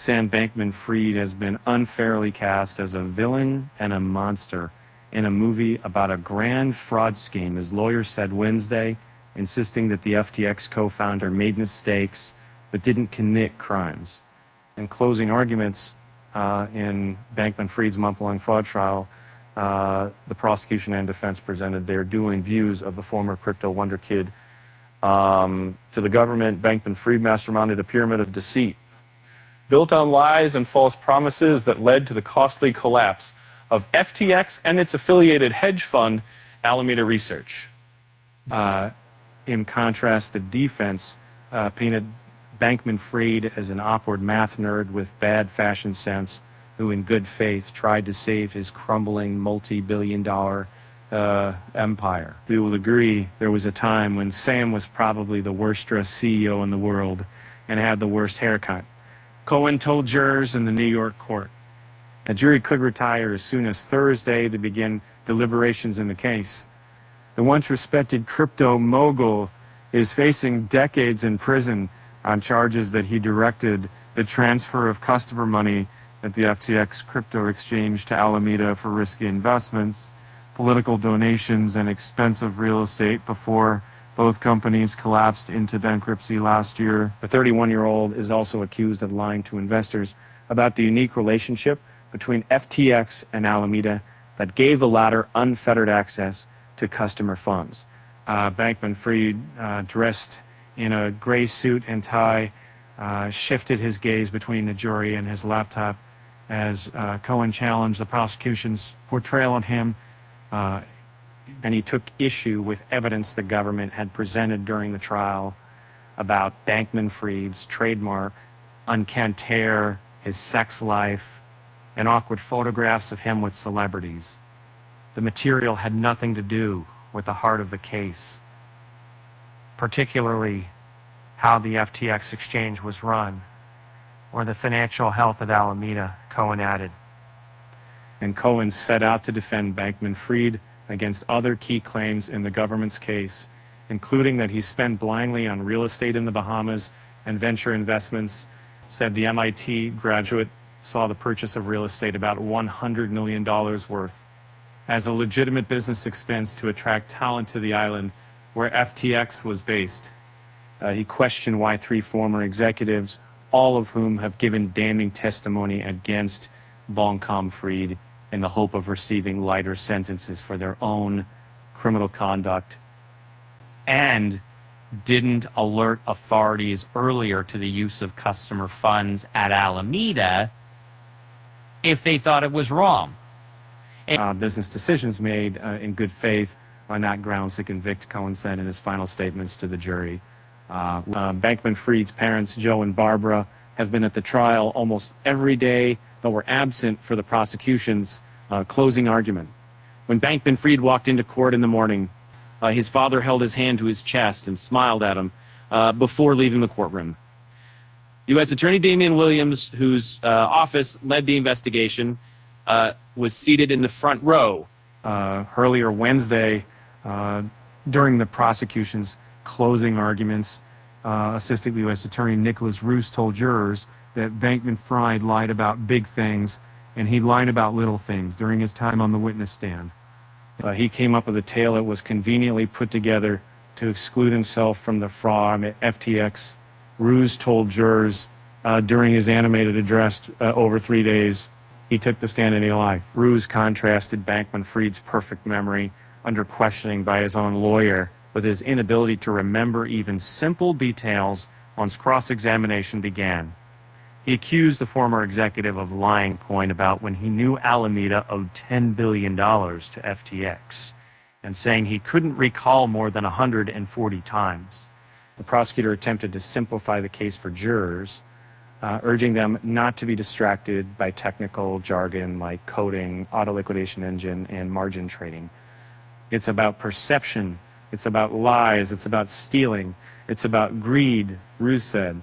Sam Bankman-Fried has been unfairly cast as a villain and a monster in a movie about a grand fraud scheme, his lawyer said Wednesday, insisting that the FTX co-founder made mistakes but didn't commit crimes. In closing arguments in Bankman-Fried's month-long fraud trial, the prosecution and defense presented their dueling views of the former crypto wonder kid. To the government, Bankman-Fried masterminded a pyramid of deceit built on lies and false promises that led to the costly collapse of FTX and its affiliated hedge fund, Alameda Research. In contrast, the defense painted Bankman-Fried as an awkward math nerd with bad fashion sense who in good faith tried to save his crumbling multi-billion-dollar empire. We will agree there was a time when Sam was probably the worst-dressed CEO in the world and had the worst haircut. Cohen told jurors in the New York court. A jury could retire as soon as Thursday to begin deliberations in the case. The once respected crypto mogul is facing decades in prison on charges that he directed the transfer of customer money at the FTX crypto exchange to Alameda for risky investments, political donations, and expensive real estate before both companies collapsed into bankruptcy last year. The 31-year-old is also accused of lying to investors about the unique relationship between FTX and Alameda that gave the latter unfettered access to customer funds. Bankman-Fried, dressed in a gray suit and tie, shifted his gaze between the jury and his laptop as Cohen challenged the prosecution's portrayal of him, and he took issue with evidence the government had presented during the trial about Bankman-Fried's trademark, uncanny hair, his sex life, and awkward photographs of him with celebrities. The material had nothing to do with the heart of the case, particularly how the FTX exchange was run or the financial health of Alameda, Cohen added. And Cohen set out to defend Bankman-Fried against other key claims in the government's case, including that he spent blindly on real estate in the Bahamas and venture investments, said the MIT graduate saw the purchase of real estate about $100 million worth as a legitimate business expense to attract talent to the island where FTX was based. He questioned why 3 former executives, all of whom have given damning testimony against Bankman-Fried in the hope of receiving lighter sentences for their own criminal conduct, and didn't alert authorities earlier to the use of customer funds at Alameda if they thought it was wrong. Business decisions made in good faith on that grounds to convict, Cohen said in his final statements to the jury. Bankman-Fried's parents, Joe and Barbara, have been at the trial almost every day, but were absent for the prosecution's closing argument. When Bankman-Fried walked into court in the morning, his father held his hand to his chest and smiled at him before leaving the courtroom. U.S. Attorney Damian Williams, whose office led the investigation, was seated in the front row. Earlier Wednesday, during the prosecution's closing arguments, Assistant U.S. Attorney Nicholas Roos told jurors that Bankman-Fried lied about big things and he lied about little things during his time on the witness stand. He came up with a tale that was conveniently put together to exclude himself from the fraud at FTX. Roos told jurors during his animated address over 3 days, he took the stand and he lied. Roos contrasted Bankman-Fried's perfect memory under questioning by his own lawyer with his inability to remember even simple details once cross-examination began. He accused the former executive of lying point about when he knew Alameda owed $10 billion to FTX, and saying he couldn't recall more than 140 times. The prosecutor attempted to simplify the case for jurors, urging them not to be distracted by technical jargon like coding, auto liquidation engine, and margin trading. It's about perception, it's about lies, it's about stealing, it's about greed, Roos said.